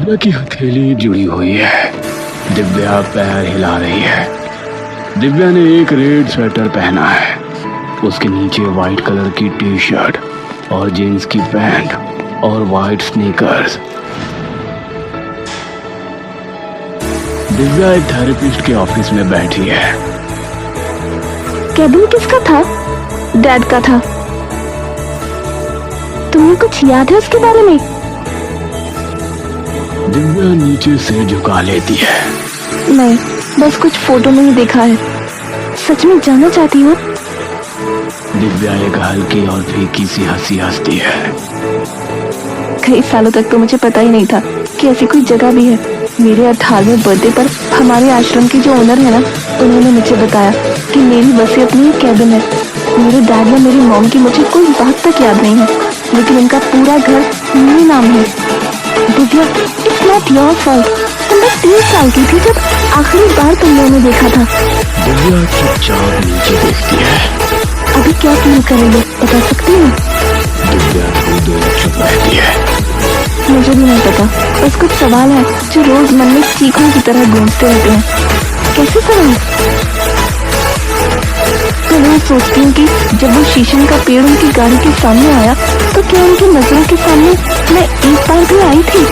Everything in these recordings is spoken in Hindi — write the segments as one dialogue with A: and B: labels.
A: दिव्या की हथेली जुड़ी हुई है। दिव्या पैर हिला रही है। दिव्या ने एक रेड स्वेटर पहना है। उसके नीचे वाइट कलर की टी शर्ट और जीन्स की पैंट और वाइट स्नीकर्स। दिव्या एक थेरेपिस्ट के ऑफिस में बैठी है।
B: केबिन किसका था? डैड का था। तुम्हें कुछ याद है उसके बारे में?
A: दिव्या नीचे से झुका लेती है।
B: नहीं, बस कुछ फोटो में ही देखा है। सच में जानना चाहती हो?
A: दिव्या एक हल्की और फीकी सी हंसी हंसती है।
B: कई सालों तक तो मुझे पता ही नहीं था कि ऐसी कोई जगह भी है। मेरे 18वें बर्थडे पर हमारे आश्रम के जो ओनर है ना, उन्होंने मुझे बताया कि मेरी बस अपनी एक कैबिन है। मेरे डैड या मेरी मॉम की मुझे कोई बात तक याद नहीं है, लेकिन उनका पूरा घर मेरे नाम है। Divya, it's not your fault. तुम बस 3 साल की थी जब आखिरी बार तुम लोगों ने देखा था।
A: दिव्या चुपचाप नीचे देखती है।
B: अभी क्या फील करोगे बता सकती हो?
A: दिव्या थोड़ी देर चुप रहती है।
B: मुझे भी नहीं पता, बस कुछ सवाल है जो रोज मन में चीखों की तरह गूंजते रहते हैं। कैसे सवाल? तो मैं सोचती हूँ कि जब वो शीशम का पेड़ उनकी गाड़ी के सामने आया तो क्या उनकी नजरों के सामने मैं एक बार भी आई थी?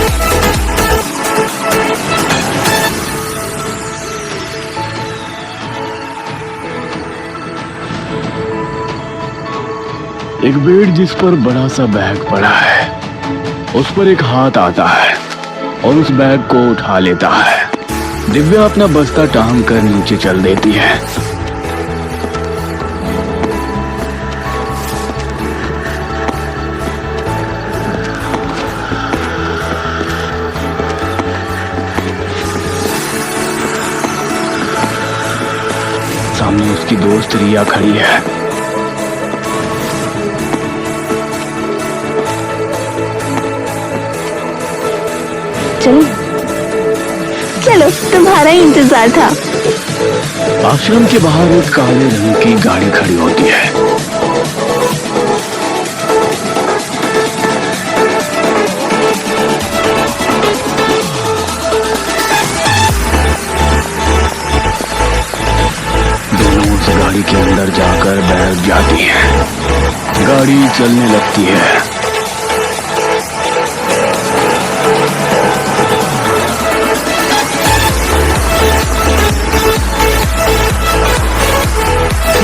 A: एक बेड जिस पर बड़ा सा बैग पड़ा है, उस पर एक हाथ आता है और उस बैग को उठा लेता है। दिव्या अपना बस्ता टांग कर नीचे चल देती है। सामने उसकी दोस्त रिया खड़ी है।
B: चलो चलो, तुम्हारा ही इंतजार था।
A: आश्रम के बाहर एक काले रंग की गाड़ी खड़ी होती है। दोनों उस गाड़ी के अंदर जाकर बैठ जाती हैं। गाड़ी चलने लगती है।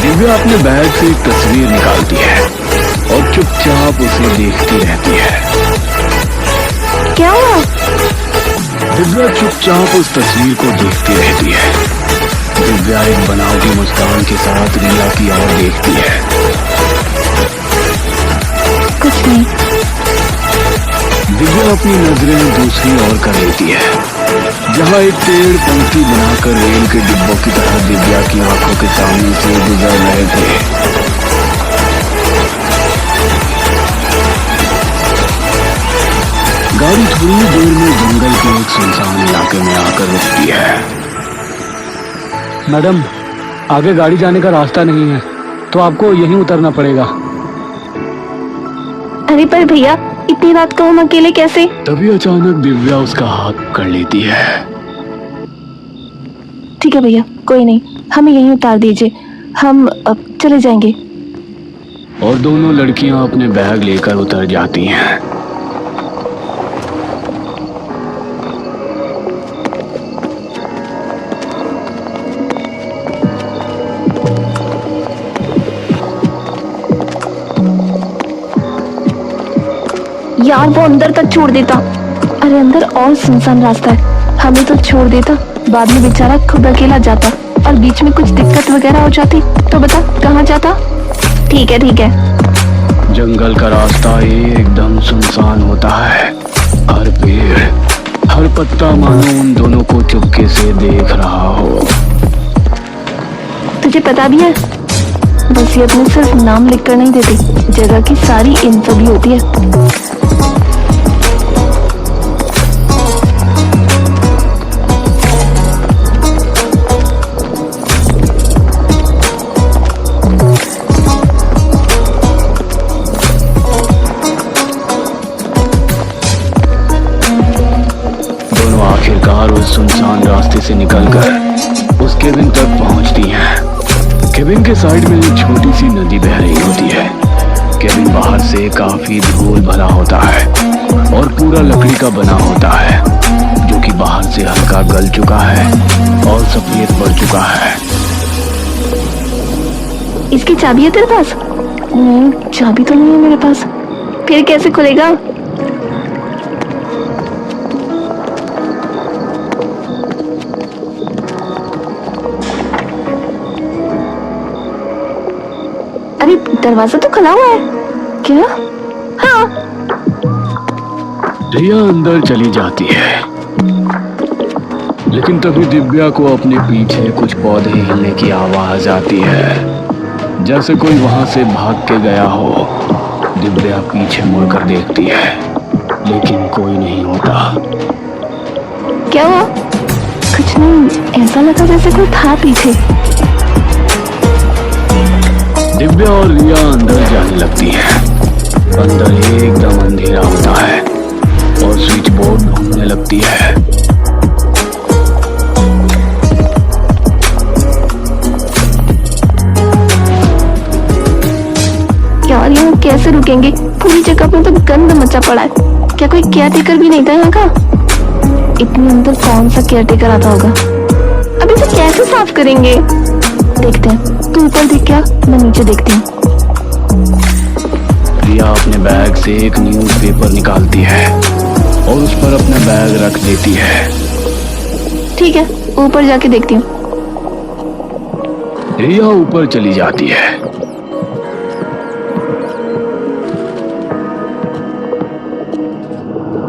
A: दिव्या अपने बैग से एक तस्वीर निकालती है और चुपचाप उसे देखती रहती है।
B: क्या हुआ?
A: दिव्या चुपचाप उस तस्वीर को देखती रहती है। दिव्या एक बनावटी मुस्कान के साथ रिया की ओर देखती है।
B: कुछ नहीं।
A: दिव्या अपनी नजरें दूसरी ओर कर लेती है, जहाँ एक पेड़ पंक्ति बनाकर रेल के डिब्बों की तरह दिव्या की आंखों के सामने से गुजर रहे थे। गाड़ी थोड़ी देर में जंगल के एक सुनसान इलाके में आकर रुकती है।
C: मैडम, आगे गाड़ी जाने का रास्ता नहीं है, तो आपको यहीं उतरना पड़ेगा।
B: अरे पर भैया, इतनी रात को हम अकेले कैसे?
A: तभी अचानक दिव्या उसका हाथ पकड़ लेती है।
B: ठीक है भैया, कोई नहीं, हमें यहीं उतार दीजिए, हम अब चले जाएंगे।
A: और दोनों लड़कियां अपने बैग लेकर उतर जाती हैं।
B: यार, वो अंदर तक छोड़ देता। अरे अंदर और सुनसान रास्ता है, हमें तो छोड़ देता। बाद में बेचारा खुद अकेला जाता और बीच में कुछ दिक्कत वगैरह हो जाती तो बता कहाँ जाता? ठीक है ठीक है।
A: जंगल का रास्ता एकदम सुनसान होता है। हर पेड़, हर पत्ता मानो उन दोनों को चुपके से देख रहा हो।
B: तुझे पता भी है, वसीयत में सिर्फ नाम लिख कर नहीं देती, जगह की सारी इंफो भी होती है।
A: कार उस सुनसान रास्ते से निकलकर उस केबिन तक पहुंचती है। केबिन के साइड में एक छोटी सी नदी बह रही होती है। केबिन बाहर से काफी धूल भरा होता है और पूरा लकड़ी का बना होता है, जो कि बाहर से हल्का गल चुका है और सफेद पड़ चुका है।
B: इसकी चाबी है तेरे पास? नहीं, चाबी तो नहीं है मेरे पास। फिर कैसे खुलेगा? अरे दरवाजा तो खुला हुआ है। क्या? हाँ।
A: रिया अंदर चली जाती है, लेकिन तभी दिव्या को अपने पीछे कुछ पौधे हिलने की आवाज आती है, जैसे कोई वहां से भाग के गया हो। दिव्या पीछे मुड़कर देखती है, लेकिन कोई नहीं होता।
B: क्या हुआ? कुछ नहीं, ऐसा लगा जैसे कोई था पीछे।
A: दिव्या और रिया अंदर जाने लगती है। अंदर एकदम अंधेरा होता है और स्विच बोर्ड ढूंढने लगती है।
B: यार यहाँ कैसे रुकेंगे? पूरी जगह में तो गंद मचा पड़ा है। क्या कोई केयर टेकर भी नहीं था यहाँ का? इतने अंदर कौन सा केयर टेकर आता होगा? अब इसे कैसे साफ करेंगे? देखते हैं। तू ऊपर देख, क्या मैं नीचे देखती हूँ।
A: रिया अपने बैग से एक न्यूज़पेपर निकालती है और उस पर अपना बैग रख देती है।
B: ठीक है, ऊपर जाके देखती हूँ।
A: रिया ऊपर चली जाती है।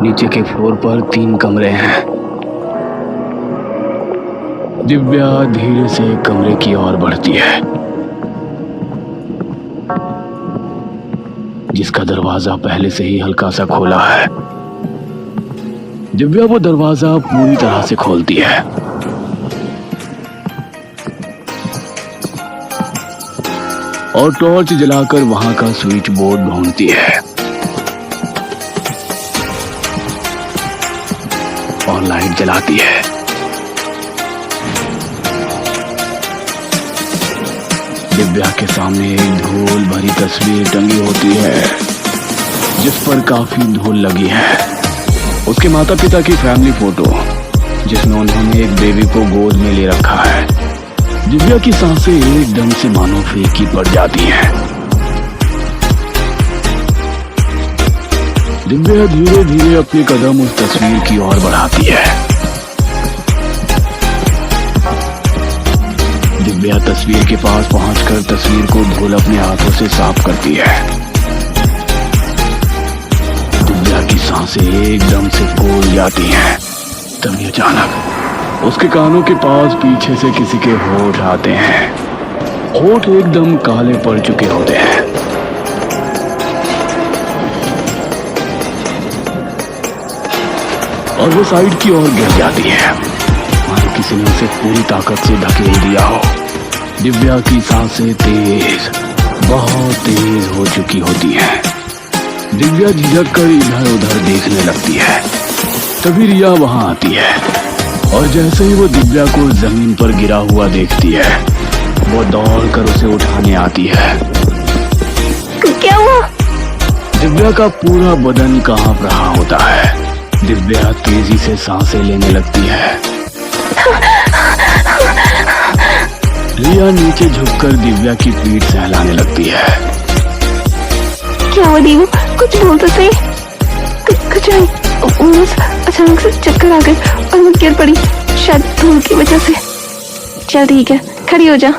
A: नीचे के फ्लोर पर 3 कमरे हैं। दिव्या धीरे से कमरे की ओर बढ़ती है, जिसका दरवाजा पहले से ही हल्का सा खोला है। दिव्या वो दरवाजा पूरी तरह से खोलती है और टॉर्च जलाकर वहां का स्विच बोर्ड ढूंढती है और लाइट जलाती है। दिव्या के सामने एक धूल भरी तस्वीर टंगी होती है, जिस पर काफी धूल लगी है। उसके माता पिता की फैमिली फोटो, जिसमें उन्होंने एक बेबी को गोद में ले रखा है। दिव्या की सांसें एकदम से मानो फीकी पड़ जाती हैं। दिव्या धीरे धीरे अपने कदम उस तस्वीर की ओर बढ़ाती है। दिव्या तस्वीर के पास पहुंचकर तस्वीर को धूल अपने हाथों से साफ करती है। दिव्या की सांसें एकदम से फूल जाती हैं। तभी अचानक उसके कानों के पास पीछे से किसी के होठ आते हैं। होठ एकदम काले पड़ चुके होते हैं। और वो साइड की ओर गिर जाती है, मानो किसी ने उसे पूरी ताकत से धकेल दिया हो। दिव्या की सांसें तेज, बहुत तेज हो चुकी होती हैं। दिव्या झिझक कर इधर उधर देखने लगती है। तभी रिया वहां आती है और जैसे ही वो दिव्या को जमीन पर गिरा हुआ देखती है, वो दौड़कर उसे उठाने आती है।
B: क्या हुआ?
A: दिव्या का पूरा बदन कांप रहा होता है। दिव्या तेजी से सांसें लेने लगती है। रिया नीचे झुककर दिव्या की पीठ सहलाने लगती है।
B: क्या हुआ दीवू? कुछ बोल तो सही। कुछ नहीं, बस अचानक से चक्कर आ गए और मैं गिर पड़ी, शायद धूल की वजह से। चल ठीक है, खड़ी हो जा।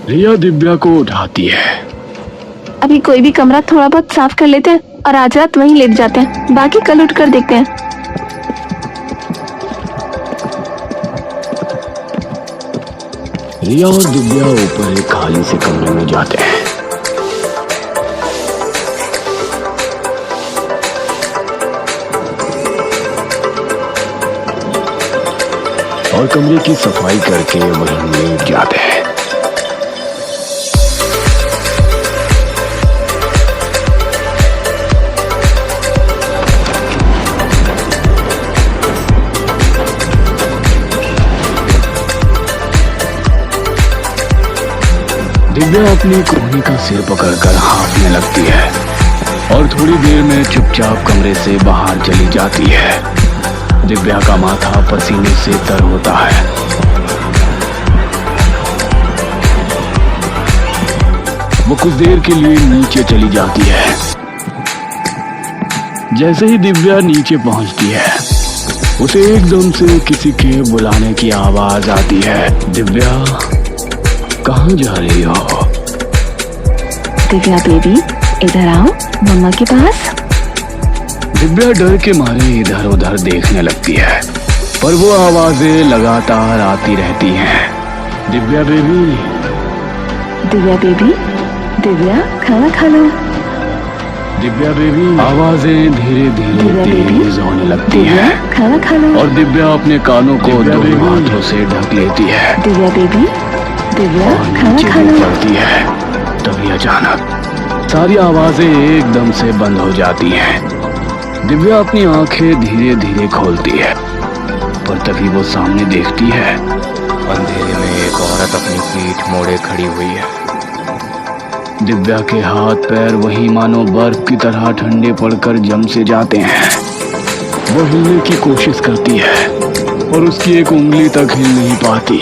A: रिया दिव्या को उठाती है।
B: अभी कोई भी कमरा थोड़ा बहुत साफ कर लेते हैं और आज रात वहीं लेट जाते हैं, बाकी कल उठ कर देखते हैं।
A: रिया और दिव्या ऊपर एक खाली से कमरे में जाते हैं। और कमरे की सफाई करके वहीं लेट जाते हैं। दिव्या अपनी कोहनी का सिर पकड़कर हाँफने लगती है और थोड़ी देर में चुपचाप कमरे से बाहर चली जाती है। दिव्या का माथा पसीने से तर होता है। वो कुछ देर के लिए नीचे चली जाती है। जैसे ही दिव्या नीचे पहुंचती है, उसे एकदम से किसी के बुलाने की आवाज आती है। दिव्या, कहाँ जा रही हो?
B: दिव्या बेबी, इधर आओ मम्मा के पास।
A: दिव्या डर के मारे इधर उधर देखने लगती है, पर वो आवाजें लगातार आती रहती हैं। दिव्या बेबी,
B: दिव्या बेबी, दिव्या खाना खा लो।
A: दिव्या बेबी, आवाजें धीरे धीरे
B: दिव्या बेबी,
A: तेज होने लगती
B: दिव्या
A: हैं
B: खाना खा लो।
A: और दिव्या अपने कानों को दोनों हाथों से ढक लेती है
B: दिव्या बेबी, दिव्या
A: और
B: खाना
A: नीचे
B: खा
A: गिर
B: लो।
A: पड़ती है। तभी अचानक सारी आवाजें एकदम से बंद हो जाती हैं। दिव्या अपनी आंखें धीरे धीरे खोलती है, पर तभी वो सामने देखती है।
D: अंधेरे में एक औरत अपनी पीठ मोड़े खड़ी हुई है।
A: दिव्या के हाथ पैर वही मानो बर्फ की तरह ठंडे पड़कर जम से जाते हैं। वो हिलने की कोशिश करती है और उसकी एक उंगली तक हिल नहीं पाती।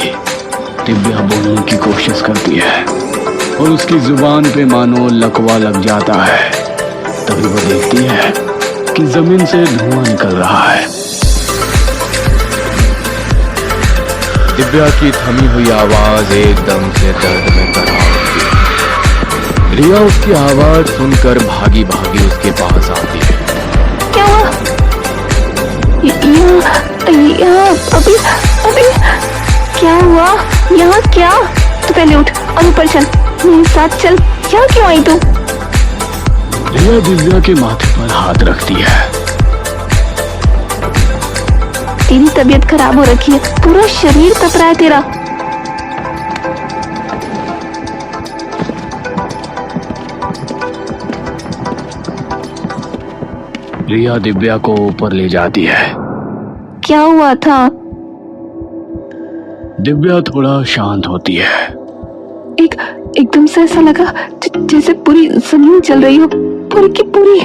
A: दिव्या बोलने की कोशिश करती है और उसकी जुबान पे मानो लकवा लग जाता है। तभी वो देखती है कि जमीन से धुआं निकल रहा है।
D: दिव्या की थमी हुई आवाज एकदम से दर्द में कराह उठती है। रिया उसकी आवाज सुनकर भागी भागी उसके पास आती है।
B: क्या हुआ? यहाँ अभी अभी क्या हुआ? यहाँ क्या? तू पहले उठ और ऊपर चल, मेरे साथ चल। यहाँ क्यों आई तू?
A: रिया दिव्या के माथे पर हाथ रखती है।
B: तेरी तबीयत खराब हो रखी है, पूरा शरीर तप रहा है तेरा।
A: रिया दिव्या को ऊपर ले जाती है।
B: क्या हुआ था?
A: दिव्या थोड़ा शांत होती है।
B: एकदम से ऐसा लगा जैसे पूरी जमीन चल रही हो, पूरी की पूरी।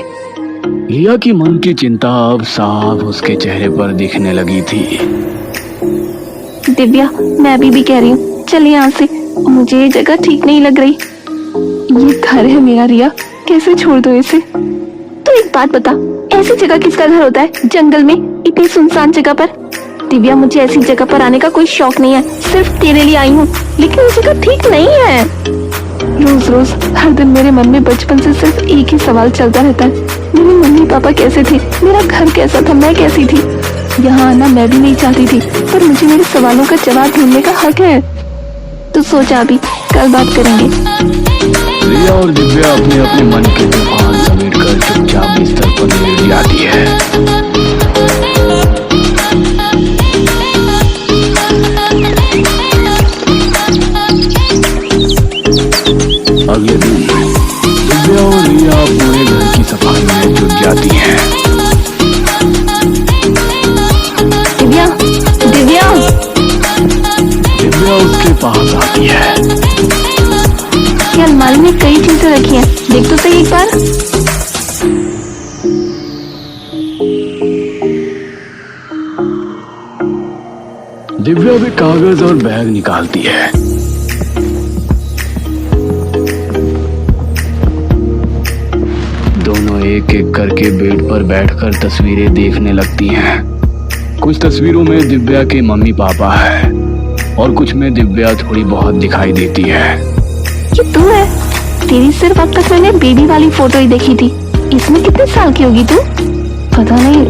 A: रिया की मन की चिंता अब साफ उसके चेहरे पर दिखने लगी थी।
B: दिव्या, मैं अभी भी कह रही हूँ, चल यहाँ से, मुझे ये जगह ठीक नहीं लग रही। ये घर है मेरा रिया, कैसे छोड़ दो इसे? तो एक बात बता, ऐसी जगह किसका घर होता है जंगल में, इतनी सुनसान जगह पर? दिव्या, मुझे ऐसी जगह पर आने का कोई शौक नहीं है, सिर्फ तेरे लिए आई हूँ, लेकिन ये जगह ठीक नहीं है। रोज रोज हर दिन मेरे मन में बचपन से सिर्फ एक ही सवाल चलता रहता है, मेरे मम्मी पापा कैसे थे, मेरा घर कैसा था, मैं कैसी थी। यहाँ आना मैं भी नहीं चाहती थी, पर मुझे मेरे सवालों का जवाब ढूंढने का हक है। तो सोचा अभी कल बात करेंगे।
A: रिया और दिव्या अपने अपने मन के तूफान समेट कर चुपचाप बिस्तर पर लेट जाती है। अगले दिन दिव्या और रिया पूरे घर की सफाई में जुट जाती हैं।
B: दिव्या, दिव्या,
A: दिव्या उसके पास आती है।
B: ये अलमारी में कई चीजें रखी हैं, देख तो सही एक बार।
A: दिव्या भी कागज और बैग निकालती है। दोनों एक एक करके बेड पर बैठकर तस्वीरें देखने लगती हैं। कुछ तस्वीरों में दिव्या के मम्मी पापा है और कुछ में दिव्या थोड़ी बहुत दिखाई देती है।
B: ये तू है? तेरी सिर्फ अब तक मैंने बेबी वाली फोटो ही देखी थी, इसमें कितने साल की होगी तू? पता नहीं,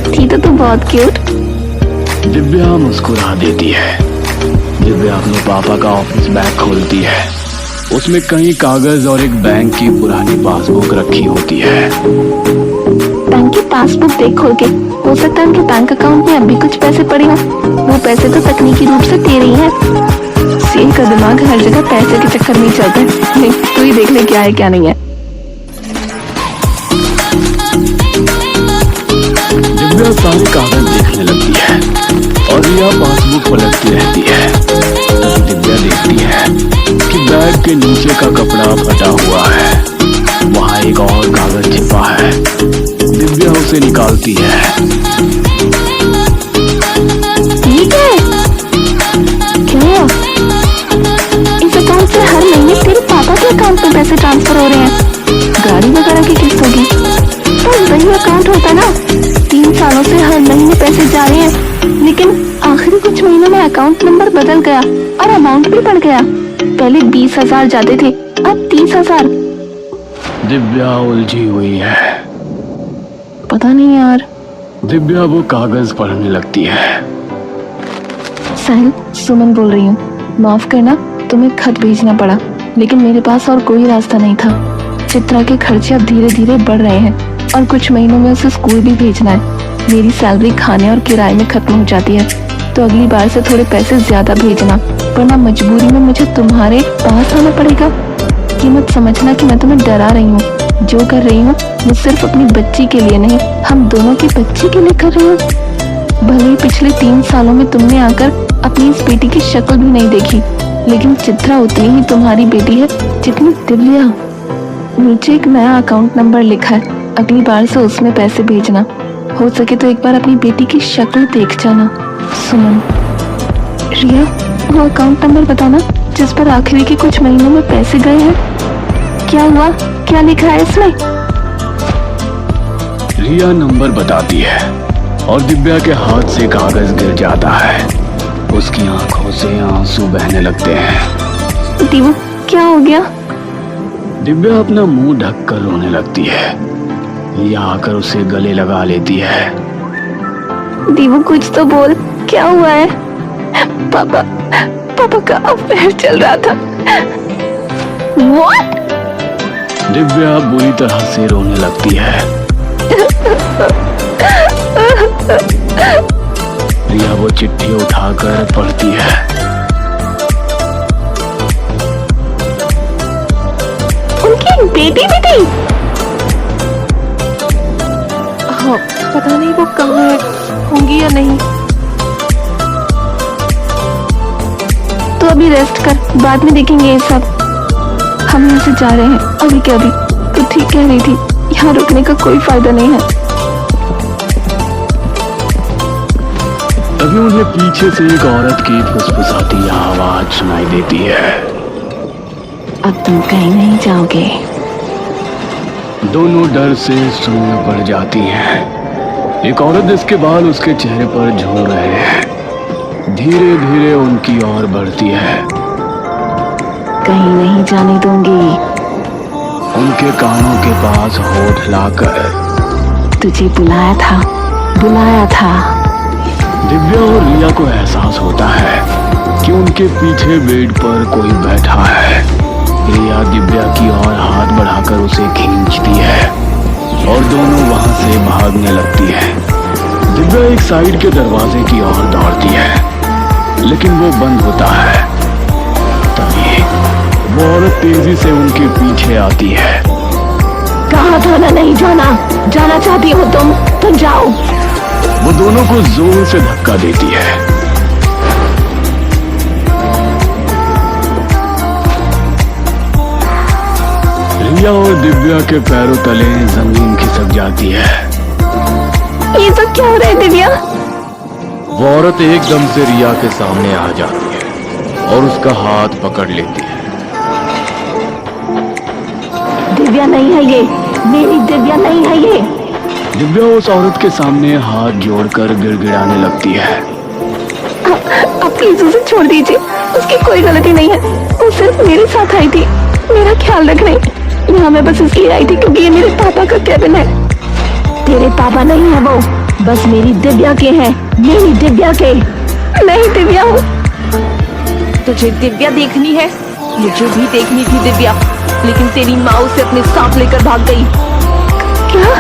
B: थी तो तू बहुत क्यूट।
A: दिव्या मुस्कुरा देती है। दिव्या अपने पापा का ऑफिस बैग खोलती है। उसमें कई कागज और एक बैंक की पुरानी पासबुक रखी होती है।
B: बैंक की पासबुक देख खोल के, हो सकता है उनके बैंक अकाउंट में अभी कुछ पैसे पड़े हों। वो पैसे तो तकनीकी रूप से तेरे ही हैं। सीन का दिमाग हर जगह पैसे के चक्कर में चलता है। नहीं, तू ही देख ले क्या है क्या नहीं है।
A: दिव्या सारे कागज देखने लगती है और रिया पासबुक पलटती रहती है। तभी दिव्या देखती है बैग के नीचे का कपड़ा फटा हुआ है। वहाँ एक और कागज छिपा है। दिव्या उसे निकालती है।
B: ठीक है, क्या हुआ? इस अकाउंट से हर महीने तेरे पापा के अकाउंट में पैसे ट्रांसफर हो रहे हैं। गाड़ी वगैरह की किस्त होगी। तो वही अकाउंट होता ना, 3 सालों से हर महीने पैसे जा रहे हैं, लेकिन आखिरी कुछ महीनों में अकाउंट नंबर बदल गया और अमाउंट भी बढ़ गया। पहले 20,000 जाते थे, अब 30,000।
A: दिव्या उलझी हुई है।
B: पता नहीं यार।
A: दिव्या वो कागज पढ़ने लगती है।
B: साहिल, सुमन बोल रही हूँ। माफ करना, तुम्हें खत भेजना पड़ा, लेकिन मेरे पास और कोई रास्ता नहीं था। चित्रा के खर्चे अब धीरे धीरे बढ़ रहे हैं और कुछ महीनों में उसे स्कूल भी भेजना है। मेरी सैलरी खाने और किराए में खत्म हो जाती है, तो अगली बार से थोड़े पैसे ज्यादा भेजना, वरना मजबूरी में मुझे तुम्हारे पास आना पड़ेगा। ये मत समझना कि मैं तुम्हें डरा रही हूँ। जो कर रही हूँ वो सिर्फ अपनी बच्ची के लिए नहीं, हम दोनों की बच्ची के लिए कर रही हूँ। भले ही पिछले 3 सालों में तुमने आकर अपनी इस बेटी की शक्ल भी नहीं देखी, लेकिन चित्रा उतनी ही तुम्हारी बेटी है जितनी दिव्या। नीचे एक नया अकाउंट नंबर लिखा है, अगली बार से उसमें पैसे भेजना। हो सके तो एक बार अपनी बेटी की शक्ल देख जाना। सुमन। रिया, वो अकाउंट नंबर बताना जिस पर आखिरी के कुछ महीनों में पैसे गए हैं। क्या हुआ? क्या लिखा है इसमें?
A: रिया नंबर बताती है और दिव्या के हाथ से कागज गिर जाता है। उसकी आंखों से आंसू बहने लगते हैं।
B: दीवू, क्या हो गया?
A: दिव्या अपना मुंह ढककर रोने लगती है। रिया आकर उसे गले लगा लेती है।
B: दीवू, कुछ तो बोल, क्या हुआ है? पापा का अफेयर चल रहा था। What?
A: दिव्या बुरी तरह से रोने लगती है। रिया वो चिट्ठी उठाकर पढ़ती है।
B: उनकी एक बेटी भी थी। हाँ, पता नहीं वो कहाँ है, होंगी या नहीं। तो अभी रेस्ट कर, बाद में देखेंगे ये सब। हम यहाँ से जा रहे हैं अभी के अभी। तो ठीक कह रही थी, यहाँ रुकने का कोई फायदा नहीं है।
A: तभी उन्हें पीछे से एक औरत की फुसफुसाती आवाज सुनाई देती है।
B: अब तुम कहीं नहीं जाओगे।
A: दोनों डर से सुन्न पड़ जाती हैं। एक औरत जिसके बाल उसके चेहरे पर झूल रहे हैं धीरे धीरे उनकी ओर बढ़ती है।
B: कहीं नहीं जाने दूंगी।
A: उनके कानों के पास होठ लाकर
B: तुझे बुलाया था।
A: दिव्या और रिया को एहसास होता है कि उनके पीछे बेड पर कोई बैठा है। रिया दिव्या की ओर हाथ बढ़ाकर उसे खींचती है और दोनों वहां से भागने लगती है। दिव्या एक साइड के दरवाजे की ओर दौड़ती है, लेकिन वो बंद होता है। तभी वो औरत तेजी से उनके पीछे आती है।
B: कहा था ना नहीं जाना चाहती हो तुम, तो जाओ।
A: वो दोनों को जोर से धक्का देती है। रिया और दिव्या के पैरों तले जमीन खिसक जाती है।
B: ये सब क्या हो रहा है दिव्या?
D: वो औरत एकदम से रिया के सामने आ जाती है और उसका हाथ पकड़ लेती है।
B: दिव्या नहीं है ये, मेरी दिव्या नहीं है ये।
A: दिव्या उस औरत के सामने हाथ जोड़कर गिड़गिड़ाने लगती है।
B: आप प्लीज उसे छोड़ दीजिए, उसकी कोई गलती नहीं है। वो सिर्फ मेरे साथ आई थी, मेरा ख्याल रखने। यहाँ मैं बस इसलिए आई थी क्योंकि ये मेरे पापा का केबिन है। तेरे पापा नहीं है वो, बस मेरी दिव्या के हैं, मेरी दिव्या के। नहीं दिव्या हूँ।
E: तुझे दिव्या देखनी है? मुझे भी देखनी थी दिव्या, लेकिन तेरी माँ उसे अपने साथ लेकर भाग गई।
B: क्या?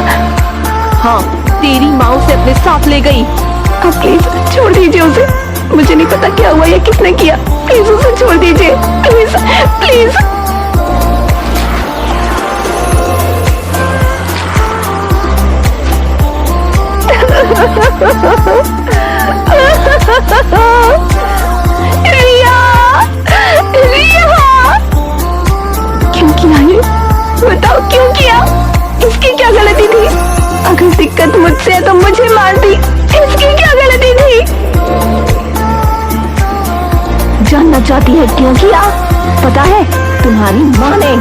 E: हाँ, तेरी माँ उसे अपने साथ ले गई।
B: आप प्लीज छोड़ दीजिए उसे। मुझे नहीं पता क्या हुआ या किसने किया। प्लीज उसे छोड़ दीजिए, प्लीज प्लीज। रिया, रिया, क्यों किया ये? बताओ क्यों किया? इसकी क्या गलती थी? अगर दिक्कत मुझसे है तो मुझे मारती। इसकी क्या गलती थी? जानना चाहती है क्यों किया? पता है, तुम्हारी माँ ने।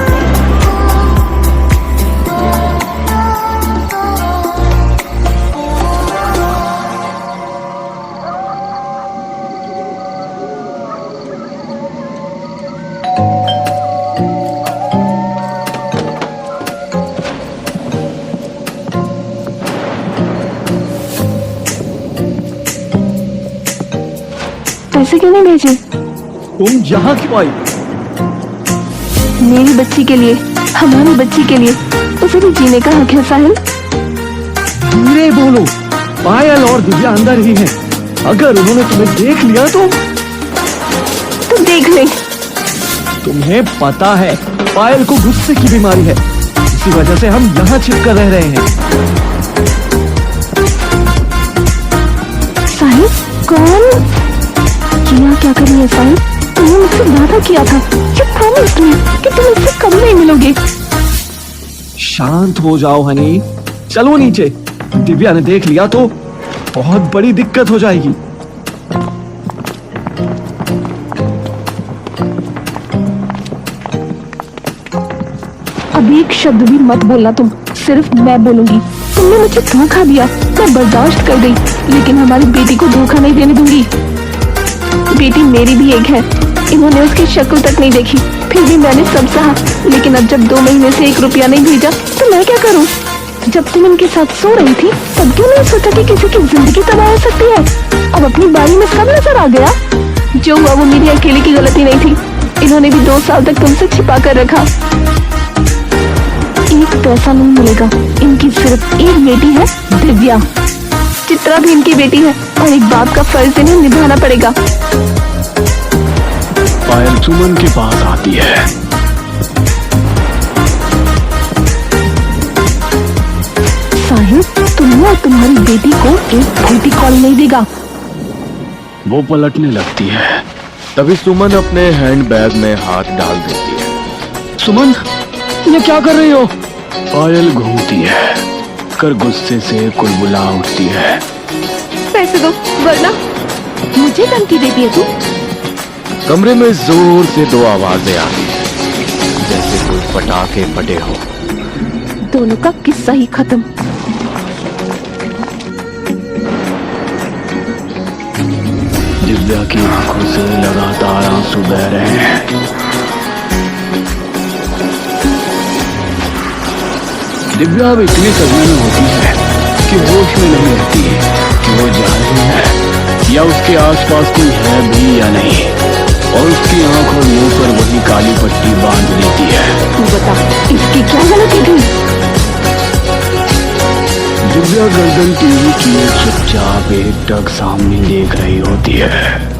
B: पैसे क्यों नहीं भेजे?
C: तुम यहाँ क्यों आई?
B: मेरी बच्ची के लिए, हमारी बच्ची के लिए, उसे भी जीने का हक है साहिल।
C: धीरे बोलो, पायल और दिव्या अंदर ही हैं। अगर उन्होंने तुम्हें देख लिया तो
B: देख ले।
C: तुम्हें पता है पायल को गुस्से की बीमारी है, इसी वजह से हम यहाँ छिपकर रह रहे हैं।
B: साहिल कौन? किया क्या कर रही है साहिल? तुमने मुझसे वादा किया था, ये प्रॉमिस मी कि तुम इससे कभी नहीं मिलोगे।
C: शांत हो जाओ हनी, चलो नीचे। दिव्या ने देख लिया तो बहुत बड़ी दिक्कत हो जाएगी।
B: अब एक शब्द भी मत बोलना तुम, सिर्फ मैं बोलूंगी। तुमने मुझे धोखा दिया, मैं बर्दाश्त कर गई, लेकिन हमारी बेटी को धोखा नहीं देने दूंगी। बेटी मेरी भी एक है, इन्होंने उसकी शक्ल तक नहीं देखी, फिर भी मैंने सब सहा। लेकिन अब जब 2 महीने से 1 रुपया नहीं भेजा तो मैं क्या करूं? जब तुम इनके साथ सो रही थी तब क्यों नहीं सोचा कि किसी की जिंदगी तबाह हो सकती है? अब अपनी बारी में सब नजर आ गया। जो हुआ वो मेरी अकेले की गलती नहीं थी, इन्होंने भी 2 साल तक तुमसे छिपा कर रखा। एक पैसा नहीं मिलेगा, इनकी सिर्फ एक बेटी है, दिव्या। चित्रा भी इनकी बेटी है और एक बाप का फर्ज इन्हें निभाना पड़ेगा।
A: पायल सुमन के पास आती है।
B: साहिल, तुम्हें और तुम्हारी बेटी को एक भूती कॉल नहीं देगा।
A: वो पलटने लगती है।
D: तभी सुमन अपने हैंडबैग में हाथ डाल देती है।
C: सुमन, ये क्या कर रही हो?
A: पायल घूमती है, कर गुस्से से कुलबुला उठती है।
E: पैसे दो वरना मुझे धमकी देती है तू।
D: कमरे में जोर से 2 आवाजें आई, जैसे कोई पटाखे फटे हो।
E: दोनों का किस्सा ही खत्म।
A: दिव्या की आंखों से लगातार आंसू बह रहे हैं। दिव्या अब इतनी सदमे में होती है कि होश में नहीं रहती कि वो जा रही है या उसके आसपास कोई है भी या नहीं, और उसकी आंख और मुंह पर वही काली पट्टी बांध लेती है।
B: तू बता, इसकी क्या गलती थी?
A: दिव्या गर्दन टीवी की चुपचाप एकटक सामने देख रही होती है।